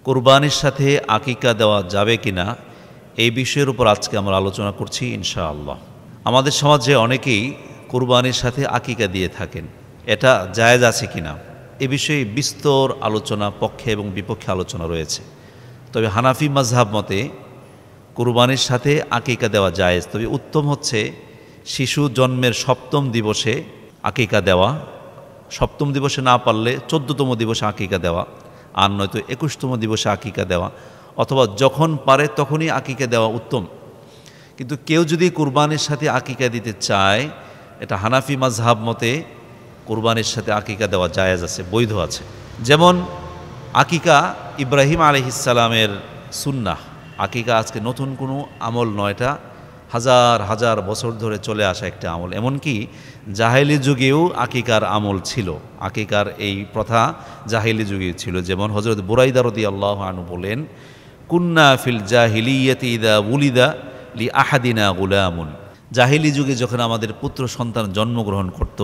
কুরবানির সাথে আকিকা দেওয়া যাবে কিনা এই বিষয়ের উপর আজকে আমরা আলোচনা করছি ইনশাআল্লাহ। আমাদের সমাজে অনেকেই কুরবানির সাথে আকিকা দিয়ে থাকেন, এটা জায়েজ আছে কিনা এ বিষয়ে বিস্তর আলোচনা, পক্ষে এবং বিপক্ষে আলোচনা রয়েছে। তবে হানাফি মাযহাব মতে কুরবানির সাথে আকিকা দেওয়া জায়েজ, তবে উত্তম হচ্ছে শিশু জন্মের ৭ম দিবসে আকিকা দেওয়া, ৭ম দিবসে না পারলে ১৪তম দিবসে আকিকা দেওয়া, আর নয়তো ২১তম দিবসে আকিকা দেওয়া, অথবা যখন পারে তখনই আকিকা দেওয়া উত্তম। কিন্তু কেউ যদি কুরবানির সাথে আকিকা দিতে চায়, এটা হানাফি মাযহাব মতে কুরবানির সাথে আকিকা দেওয়া জায়েজ আছে, বৈধ আছে। যেমন আকিকা ইব্রাহিম আলাইহিস সালামের সুন্নাহ। আকিকা আজকে নতুন কোনো আমল নয়, এটা হাজার হাজার বছর ধরে চলে আসা একটা আমল। এমনকি জাহেলি যুগেও আকিকার আমল ছিল, আকিকার এই প্রথা জাহেলি যুগেও ছিল। যেমন হযরত বুরাইদা রাদিয়াল্লাহু আনহু বলেন, কুন্না ফিল জাহিলিয়াতি ইযা উলিদা লি আহাদিনা গুলামুন। জাহেলি যুগে যখন আমাদের পুত্র সন্তান জন্মগ্রহণ করত,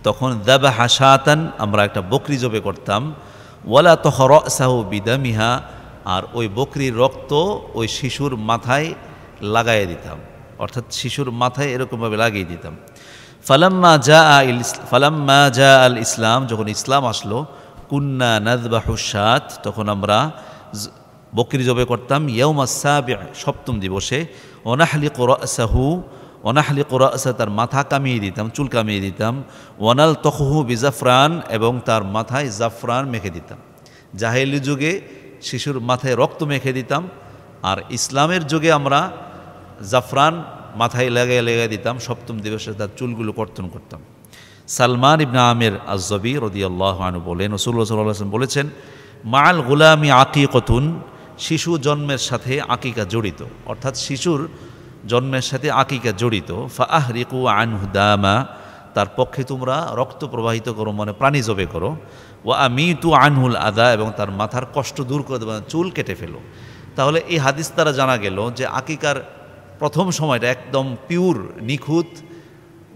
তখন যাবাহা শাতান, আমরা একটা বকরি জবে করতাম, ওয়ালা তখরাসাহু বিদামিহা, আর ওই বকরির রক্ত ওই শিশুর মাথায় লাগাইয়ে দিতাম, অর্থাৎ শিশুর মাথায় এরকমভাবে লাগিয়ে দিতাম। ফালাম্মা জা আল ইসলাম, যখন ইসলাম আসলো, কুন্না নাযবাহু শাত, তখন আমরা বকরি জবে করতাম ইয়াউমাস সাবি', ৭ম দিবসে, ওয়ানাহলিকু রাসাহু, ওয়ানাহলিকু রাসা, তার মাথা কামিয়ে দিতাম, চুল কামিয়ে দিতাম, ওয়ানাল তখহু বিজাফরান, এবং তার মাথায় জাফরান মেখে দিতাম। জাহেলি যুগে শিশুর মাথায় রক্ত মেখে দিতাম, আর ইসলামের যুগে আমরা জাফরান মাথায় লাগাই দিতাম, ৭ম দিবসে তার চুলগুলো কর্তন করতাম। সালমান ইবনে আমির আয-যাবি রাদিয়াল্লাহু আনহু বলেন, রাসূলুল্লাহ সাল্লাল্লাহু আলাইহি ওয়াসাল্লাম বলেছেন, মাআল গুলামি আকিকাতুন, শিশু জন্মের সাথে আকিকা জড়িত, অর্থাৎ শিশুর জন্মের সাথে আকিকা জড়িত। ফাআহরিকু আনহু দামা, তার পক্ষে তোমরা রক্ত প্রবাহিত করো, মানে প্রাণী জবে করো। ওয়া আমিতু আনহুল আদা, এবং তার মাথার কষ্ট দূর করে দেবে, চুল কেটে ফেলো। তাহলে এই হাদিস দ্বারা জানা গেল যে আকিকার প্রথম সময়টা একদম পিওর, নিখুঁত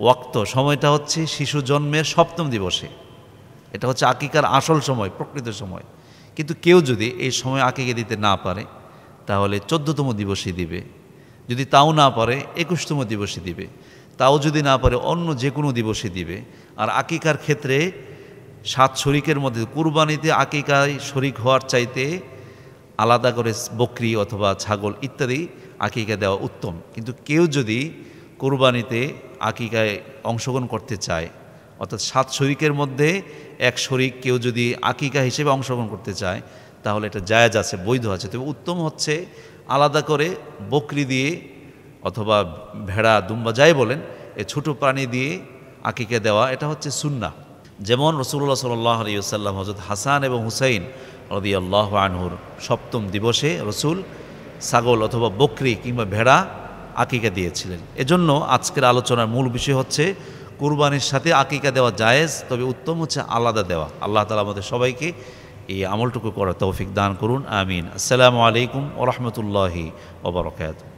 ওয়াক্ত, সময়টা হচ্ছে শিশু জন্মের ৭ম দিবসে। এটা হচ্ছে আকিকার আসল সময়, প্রকৃত সময়। কিন্তু কেউ যদি এই সময় আকিকা দিতে না পারে, তাহলে ১৪তম দিবসে দিবে, যদি তাও না পারে ২১তম দিবসে দিবে, তাও যদি না পারে অন্য যে কোনো দিবসে দিবে। আর আকিকার ক্ষেত্রে ৭ শরিকের মধ্যে কুরবানিতে আকিকায় শরিক হওয়ার চাইতে আলাদা করে বকরি অথবা ছাগল ইত্যাদি আকিকা দেওয়া উত্তম। কিন্তু কেউ যদি কুরবানিতে আকিকায় অংশগ্রহণ করতে চায়, অর্থাৎ ৭ শরিকের মধ্যে এক শরিক কেউ যদি আকিকা হিসেবে অংশগ্রহণ করতে চায়, তাহলে এটা জায়েজ আছে, বৈধ আছে। তবে উত্তম হচ্ছে আলাদা করে বকরি দিয়ে অথবা ভেড়া, দুম্বা, যাই বলেন, এই ছোটো প্রাণী দিয়ে আকিকা দেওয়া, এটা হচ্ছে সুন্নাহ। যেমন রাসূলুল্লাহ সাল্লাল্লাহু আলাইহি ওয়াসাল্লাম হযরত হাসান এবং হুসাইন রাদিয়াল্লাহু আনহুর ৭ম দিবসে রসুল ছাগল অথবা বকরি কিংবা ভেড়া আকিকা দিয়েছিলেন। এজন্য আজকের আলোচনার মূল বিষয় হচ্ছে কুরবানির সাথে আকিকা দেওয়া জায়েজ, তবে উত্তম হচ্ছে আলাদা দেওয়া। আল্লাহ তাআলা আমাদের সবাইকে এই আমলটুকু করার তৌফিক দান করুন, আমিন। আসসালামু আলাইকুম ওয়া রাহমাতুল্লাহি ওয়া বারাকাতুহু।